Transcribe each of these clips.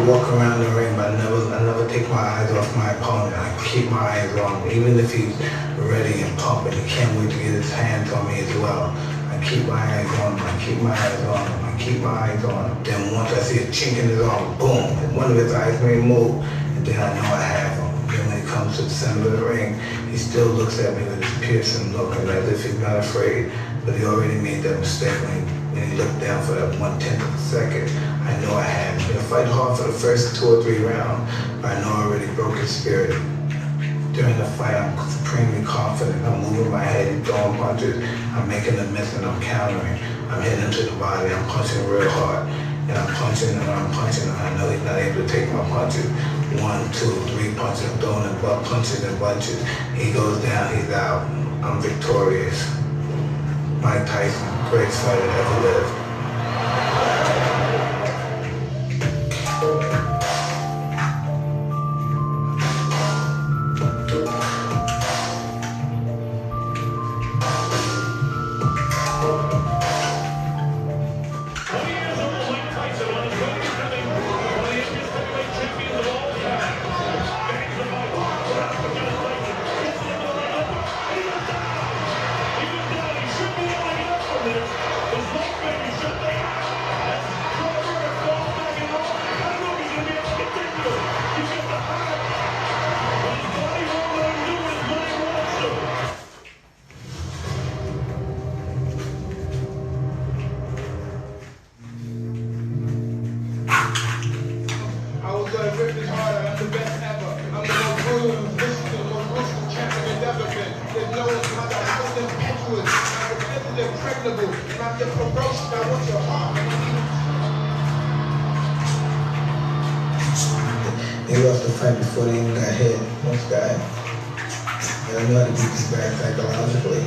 walk around the ring, but I never take my eyes off my opponent. I keep my eyes on him. Even if he's ready and pumping, he can't wait to get his hands on me as well. I keep my eyes on him. I keep my eyes on him. I keep my eyes on him. Then once I see a chink in his arm, boom, and one of his eyes may move, and then I know I have him. Then when he comes to the center of the ring, he still looks at me with his piercing look, and as if he's not afraid, but he already made that mistake when he looked down for that 1/10 of a second. I know I had him. He'll fight hard for the first 2 or 3 rounds, but I know I already broke his spirit. During the fight, I'm supremely confident. I'm moving my head and throwing punches. I'm making a miss and I'm countering. I'm hitting him to the body. I'm punching real hard. And I'm punching and I'm punching. And I know he's not able to take my punches. 1, 2, 3 punches. I'm throwing him butt punches and bunches. He goes down, he's out. I'm victorious. Mike Tyson, greatest fighter that ever lived. Rip is harder, I'm the best ever. I'm the most brutal, vicious, the most ruthless champion there's ever been. There's no one like I'm so impetuous, I'm defensive, impregnable, and I'm just ferocious. I want your heart. They lost the fight before they even got hit. Most guy. And I know how to beat these guys psychologically.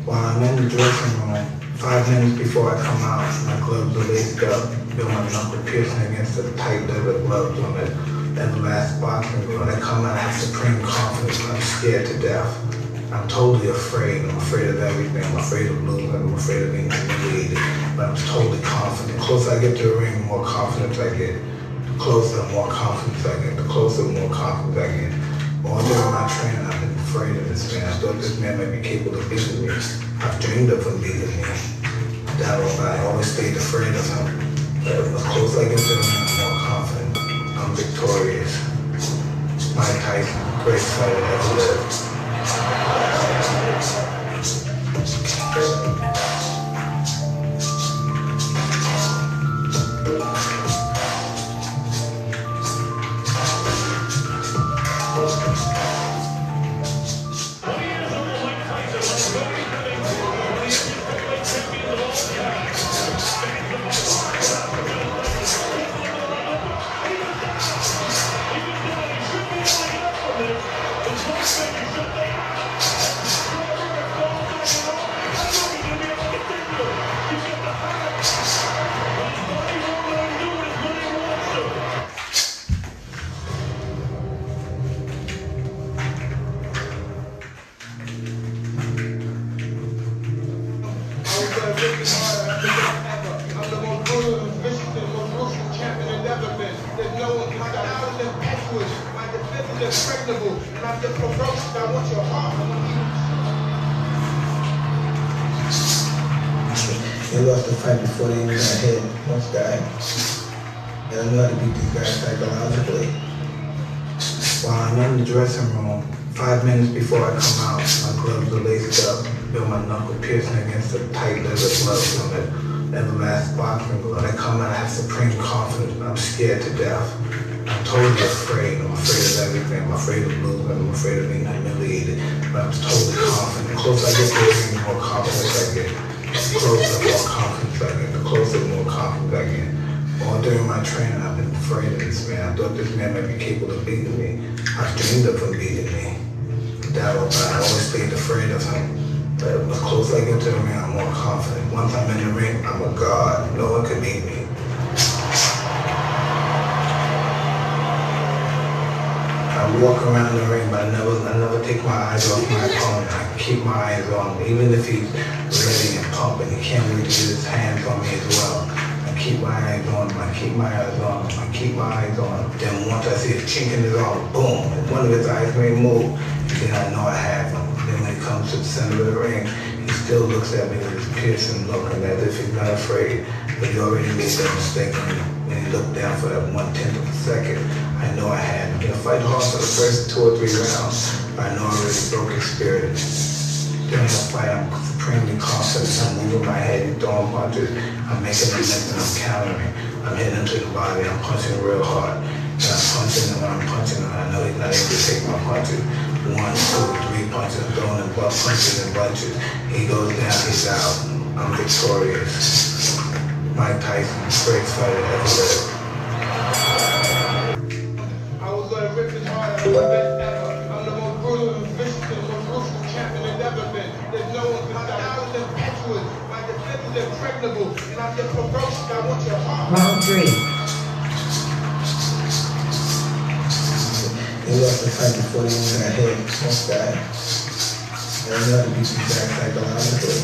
While I'm in the dressing room, 5 minutes before I come out, my gloves are laced up. Feel my knuckle piercing against the tight leather gloves on it. And the last boxing when I come out, I have supreme confidence. I'm scared to death. I'm totally afraid. I'm afraid of everything. I'm afraid of losing. I'm afraid of being humiliated. But I'm totally confident. The closer I get to the ring, the more confidence I get. The closer, the more confidence I get. The closer, the more confidence I get. All during my training, I've been afraid of this man. I thought this man might be capable of beating me. I've dreamed of him beating me. That was why I always stayed afraid of him. But the closer I get to the ring, I'm more confident. I'm victorious. Mike Tyson, greatest fighter that ever lived. Rip is harder, I'm the best ever. I'm the most brutal, vicious, the most ruthless champion there's ever been. There's no one like I'm so impetuous. My defense is impregnable, and I'm just ferocious. I want your heart. They lost the fight before they even got hit. Most guy. And I know how to beat these guys psychologically. While I'm in the dressing room, 5 minutes before I come out, my gloves are laced up. Feel my knuckle piercing against the tight leather gloves on it. And the last boxing glove. I come out, I have supreme confidence. I'm scared to death. I'm totally afraid. I'm afraid of everything. I'm afraid of losing. I'm afraid of being humiliated. But I'm totally confident. The closer I get to the ring, the more confidence I get. The closer, the more confidence I get. The closer, the more confidence I get. All during my training, I've been afraid of this man. I thought this man might be capable of beating me. I've dreamed of him beating me. That was why I always stayed afraid of him. But the closer I get to the ring, I'm more confident. Once I'm in the ring, I'm a god. No one can beat me. I walk around the ring, but I never take my eyes off my opponent. I keep my eyes on him. Even if he's ready and pumping, he can't wait to get his hands on me as well. I keep my eyes on him. I keep my eyes on him. I keep my eyes on him. Then once I see a chink in his arm, boom, and one of his eyes may move, then I know I have him. Then when he comes to the center of the ring, he still looks at me with his piercing look, and as if he's not afraid, but he already made that mistake when he looked down for that 1/10 of a second. I know I had him. He'll fight hard for the first 2 or 3 rounds, but I know I already broke his spirit. During the fight, I'm supremely confident. I'm moving my head and throwing punches. I'm making a miss and I'm countering. I'm hitting him to the body. I'm punching real hard. And I'm punching him when I'm punching him. I know he's not able to take my punches. 1, 2, 3 punches. I'm throwing him butt punches and bunches. He goes down, he's out. I'm victorious. Mike Tyson, greatest fighter ever lived. I was gonna rip his heart out, the best ever. I'm the most brutal and vicious and most ruthless champion there's ever been. There's no one can stop. I was impetuous, my defense is impregnable, and I'm just ferocious. I want your heart. Round 3. He lost the fight before he even got hit. What's that? There's nothing beats me back psychologically.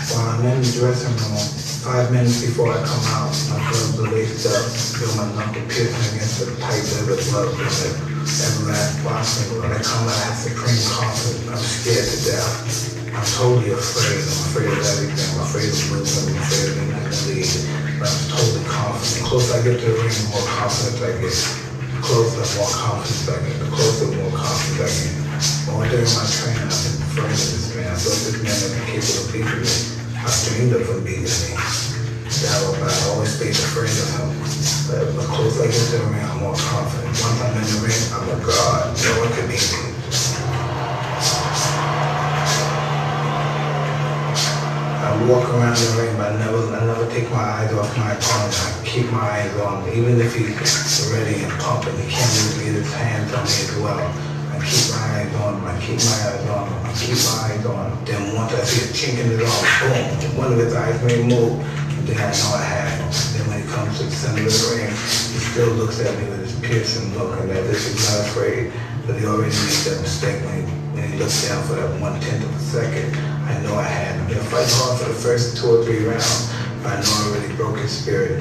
While I'm in the dressing room, 5 minutes before I come out, my gloves are laced up, feel my knuckle piercing against the tight leather gloves in every last boxing. When I come out, I have supreme confidence. I'm scared to death. I'm totally afraid. I'm afraid of everything. I'm afraid of losing. I'm afraid of being in the lead. But I'm totally confident. The closer I get to the ring, the more confidence I get. The closer, the more confidence I get. The closer, the more confidence I get. All during my training, I've been afraid of this man. I thought this man would be capable of beating me. I dreamed of him beating me. I always stayed afraid of him. But the closer I get to the ring, I'm more confident. Once I'm in the ring, I'm a god. No one can beat me. I walk around the ring, but I never take my eyes off my opponent. I keep my eyes on him. Even if he's ready and pumping, he can't even get his hands on me as well. I keep my eyes on him. I keep my eyes on him. I keep my eyes on him. Then once I see a chink in his arm, boom, one of his eyes may move, and then I know I have him. Then when he comes to the center of the ring, he still looks at me with his piercing look, and as if he's not afraid, but he already made that mistake when he looked down for that 1/10 of a second. I know I had him. He'll fight hard for the first 2 or 3 rounds, but I know I already broke his spirit.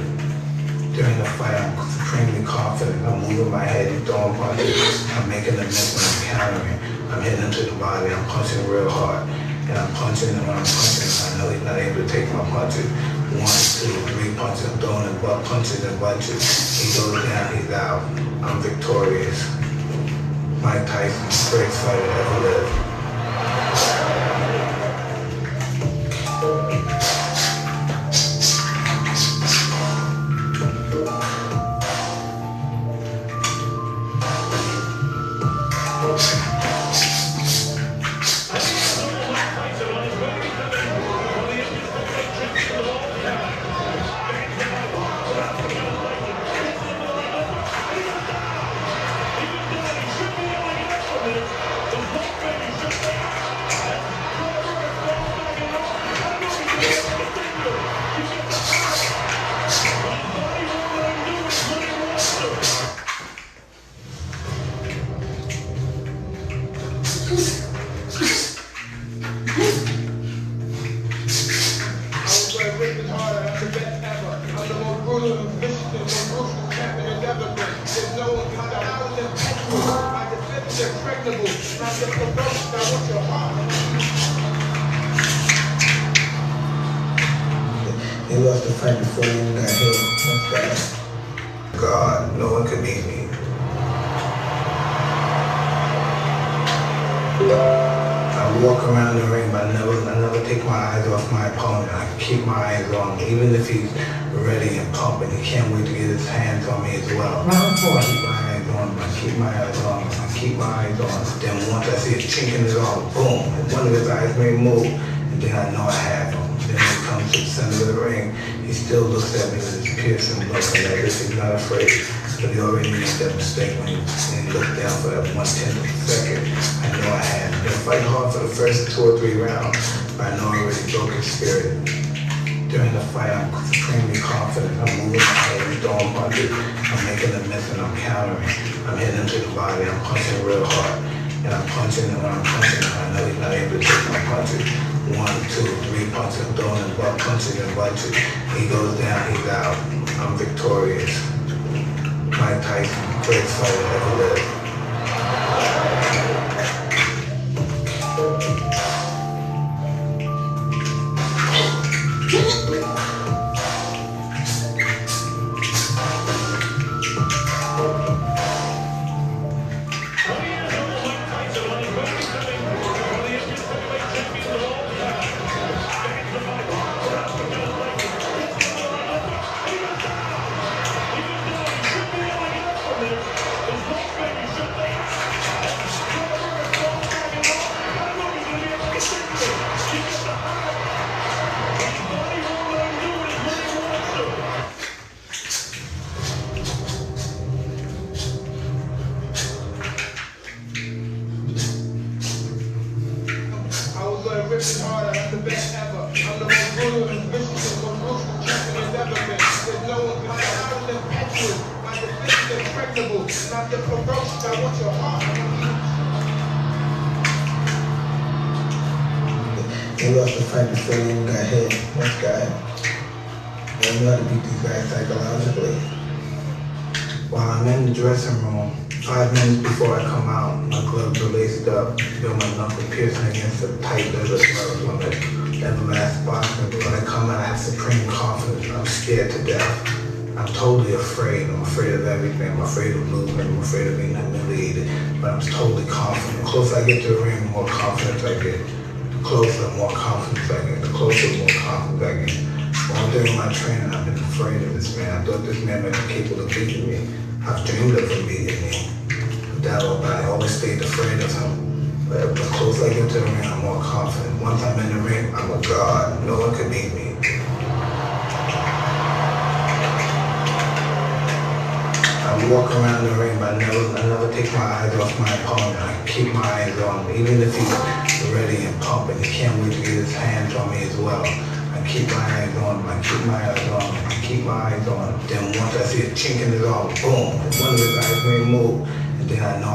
During the fight, I'm supremely confident. I'm moving my head and throwing punches. I'm making a miss when I'm countering. I'm hitting him to the body. I'm punching real hard. And I'm punching him when I'm punching him. I know he's not able to take my punches. 1, 2, 3 punches. I'm throwing him butt punches and bunches. He goes down, he's out. I'm victorious. Mike Tyson, greatest fighter ever lived. He lost the fight before he even got hit. What's that? God, no one can beat me. I walk around the ring, but I never take my eyes off my opponent. I keep my eyes on him. Even if he's ready and pumping, he can't wait to get his hands on me as well. Round 4. I keep my eyes on him. I keep my eyes on him. I keep my eyes on him. Then once I see a chink in his arm, boom, and one of his eyes may move, and then I know I have him. Then when he comes to the center of the ring, he still looks at me with his piercing look, and as if he's not afraid. But he already made that mistake when he looked down for that 1/10 of a second. I know I had him. He'll fight hard for the first 2 or 3 rounds, but I know I already broke his spirit. During the fight, I'm supremely confident. I'm moving my head and throwing punches. I'm making a miss and I'm countering. I'm hitting him to the body. I'm punching real hard. and I'm punching, and when I'm punching, I know he's not able to take my punches. 1, 2, 3 punches, throwing and butt punching and bunches. He goes down, he's out. I'm victorious. Mike Tyson, greatest fighter ever lived. Ripping harder, I'm the best ever. I'm the most brutal and vicious and most ruthless champion there's ever been. There's no one can stop. I'm impetuous, my defense is impregnable, and I'm the ferocious. I want your heart. He lost the fight before he even got hit. This guy. I know how to beat these guys psychologically. While I'm in the dressing room, 5 minutes before I come out, my gloves are laced up, feel my knuckle piercing against the tight leather gloves on the everlast boxing. But when I come out, I have supreme confidence. I'm scared to death. I'm totally afraid. I'm afraid of everything. I'm afraid of losing. I'm afraid of being humiliated. But I'm totally confident. The closer I get to the ring, the more confidence I get. The closer, the more confidence I get. The closer, the more confidence I get. While during my training, I've been afraid of this man. I thought this man might be capable of beating me. I've dreamed of him beating me. But I always stayed afraid of him. But the closer I get to the ring, I'm more confident. Once I'm in the ring, I'm a god. No one can beat me. I walk around the ring, but I never take my eyes off my opponent. I keep my eyes on him. Even if he's ready and pumping, he can't wait to get his hands on me as well. I keep my eyes on him. I keep my eyes on him. I keep my eyes on him. Then once I see a chink in his arm, boom, one of his eyes may move. And then I know.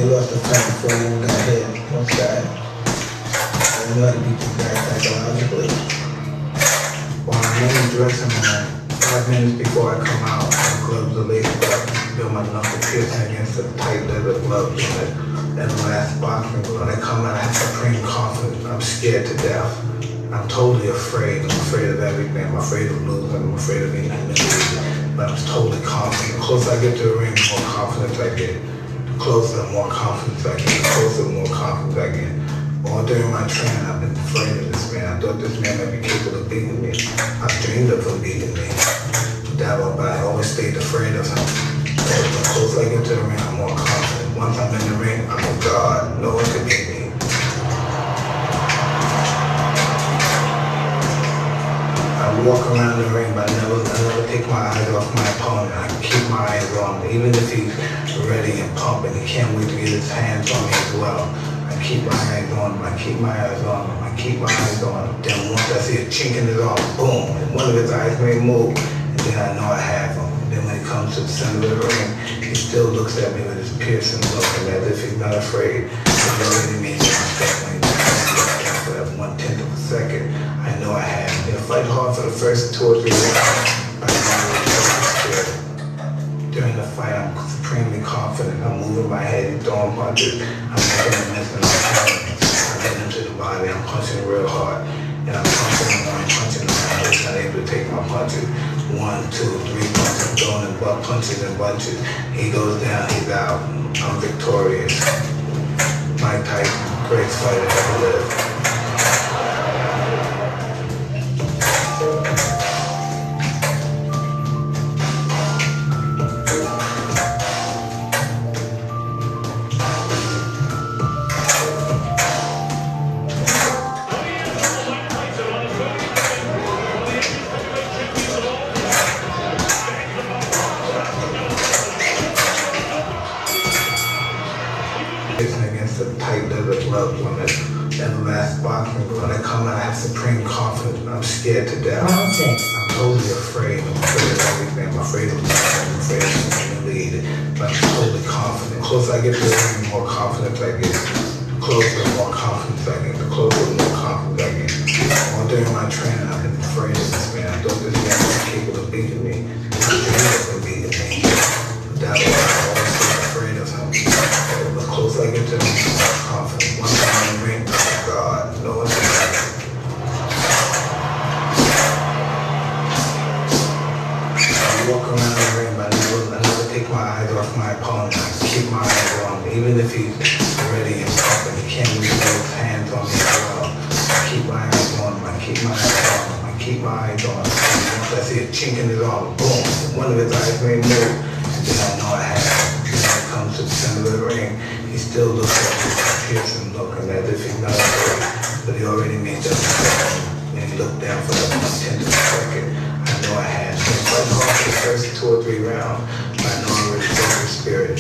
He lost the fight before he even got hit. This guy. I know how to beat these guys psychologically. While I'm in the dressing room, 5 minutes before I come out, my gloves are laced up, feel my knuckle piercing against the tight leather gloves on the last boxing. When I come out, I have supreme confidence. I'm scared to death. I'm totally afraid. I'm afraid of everything. I'm afraid of losing. I'm afraid of being humiliated. But I'm totally confident. The closer I get to the ring, the more confidence I get. The closer, the more confidence I get. The closer, the more confidence I get. All during my training, I've been afraid of this man. I thought this man might be capable of beating me. I've dreamed of him beating me. But I always stayed afraid of him. But the closer I get to the ring, I'm more confident. Once I'm in the ring, I'm a god. No one can beat me. I walk around the ring, but I never take my eyes off my opponent. I keep my eyes on him. Even if he's ready and pumping, he can't wait to get his hands on me as well. I keep my eyes on him. I keep my eyes on him. I keep my eyes on him. Then once I see a chink in his arm, boom, and one of his eyes may move, and then I know I have him. And then when he comes to the center of the ring, he still looks at me with his piercing look, and as if he's not afraid. He's already made a mistake when he's for that 1/10 of a second. I know I have. He'll fight hard for the first 2 or 3 rounds. During the fight, I'm supremely confident. I'm moving my head, he's throwing punches. I'm making a mess and I'm counting. I'm getting into the body, I'm punching real hard. And I'm punching him, I'm punching him. I'm just not able to take my punches. 1, 2, 3 punches. I'm throwing him butt punches and bunches. He goes down, he's out. I'm victorious. Mike Tyson, greatest fighter ever lived. Against the tight leather glove women. Everlast boxing. When I come out, I have supreme confidence. I'm scared to death. Round 6. I'm totally afraid. I'm afraid of everything. I'm afraid of life. I'm afraid of being the lead. But I'm totally confident. The closer I get to the ring, the more confidence I get. The closer, the more confidence I get. The closer, the more confidence I get. All during my training, I've been afraid of this man. I thought this man was capable of beating me. He wasn't beating me. But that was why I always been afraid of him. The closer I get to him, the more confident. One time in the ring, oh God, no one's gonna walk around the ring, but I never take my eyes off my opponent. I keep my eyes on him. Even if he's ready and pumping, he can't really get his hands on me as well. I keep my eyes on him. I keep my eyes on him. I keep my eyes on him. Once I see a chink in his arm, boom, one of his eyes may move, and then I know I have him. When it comes to the center of the ring, he still looks like he's piercing, looking as if he's not afraid, but he already made that mistake, and he looked down for that 1/10 of a second. I know I had him. But off the first 2 or 3 rounds, I know I really broke his spirit.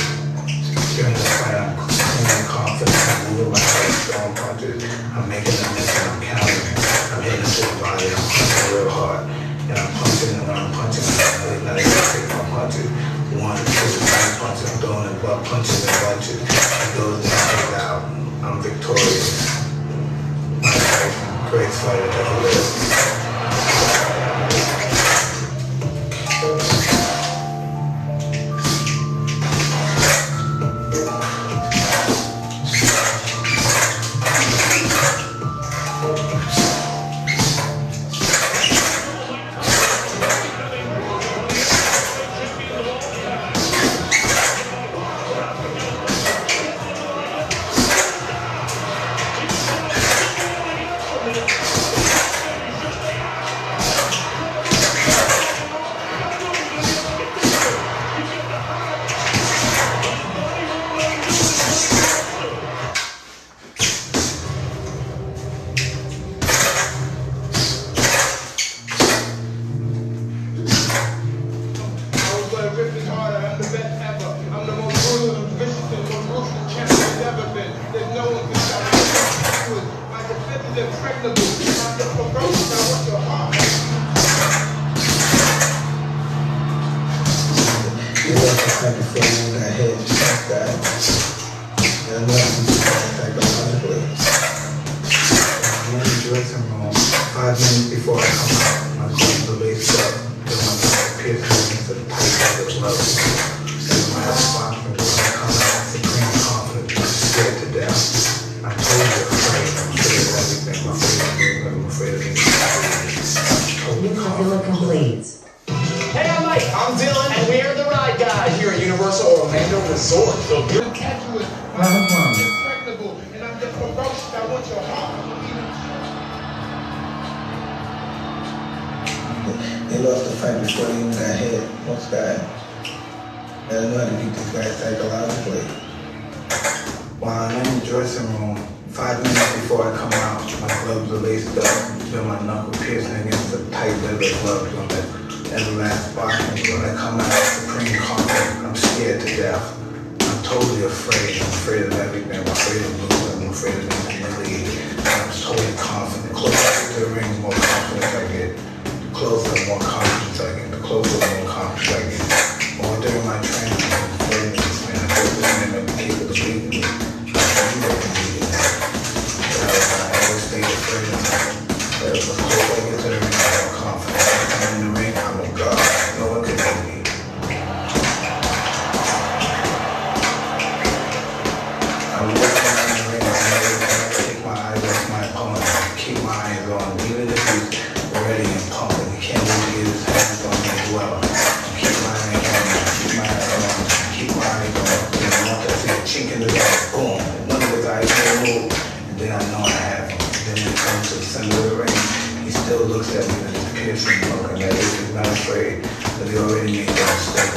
During the fight, I'm feeling confident. I'm moving my head, throwing punches. I'm making a mess and I'm counting. I'm hitting to the body. I'm punching real hard. And I'm punching and when I'm punching, I'm not able to take my punches. 1, 2, 3 punches. I'm throwing in butt punches and bunches. He goes down, he's out. I'm victorious. Mike Tyson, greatest fighter ever lived. Hey, I'm Mike. I'm Dylan, and we're the Ride Guys here at Universal Orlando Resort. So good. Impregnable, and I'm just ferocious. I want your heart. They lost the fight before they even got hit. Most guy. They don't know how to beat this guy psychologically. While I'm in the dressing room, 5 minutes before I come out, my gloves are laced up. Feel my knuckle piercing against the tight leather gloves on that Everlast boxing. When I come out, supreme confidence. I'm scared to death. I'm totally afraid. I'm afraid of everything. I'm afraid of losing. I'm afraid of being humiliated. I'm totally confident. The closer I get to the ring, the more confidence I get. The closer, the more confidence I get. The closer, the more confidence I get. All during my training, I'm afraid of this man. I thought this man would be capable of beating me. I thought he wasn't beating me. I always stayed afraid of him. But the closer I get to the ring, the more confidence I get. In the ring, I'm a god. No one can beat me. looks at me with his piercing look, and that he's not afraid, but he already made that mistake.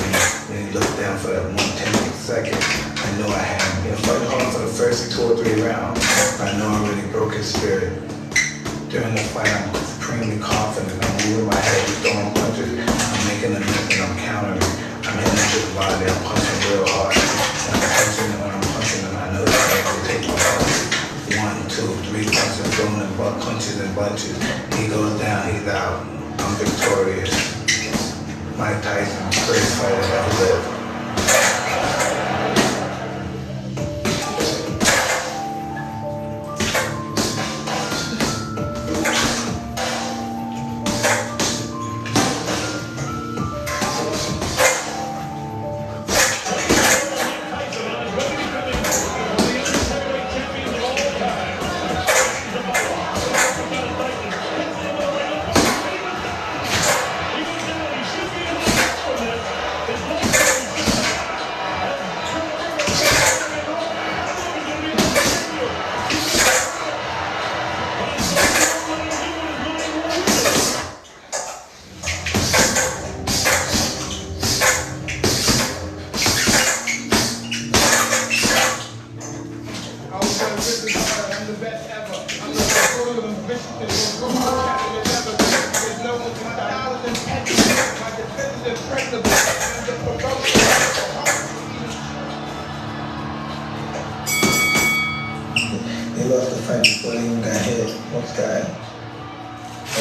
When he looked down for that 1/10th second, I know I had him. He fighting hard for the first 2 or 3 rounds. I know I really broke his spirit. During the fight, I'm supremely confident. I'm moving my head, throwing punches. I'm making a miss and I'm countering. I'm hitting him to the body. I'm punching real hard. And I'm punching him when I'm punching him. I know that I can take my punches. 1, 2, 3 punches, throwing him butt punches and bunches. He goes down, he's out. I'm victorious. Mike Tyson, greatest fighter ever lived. I'm the best ever. I'm the most brutal and vicious and most brutal champion there's ever been. There's no one my style is impetuous. My defense is impregnable. I'm the ferocious. He lost the fight before he even got hit. Most guy.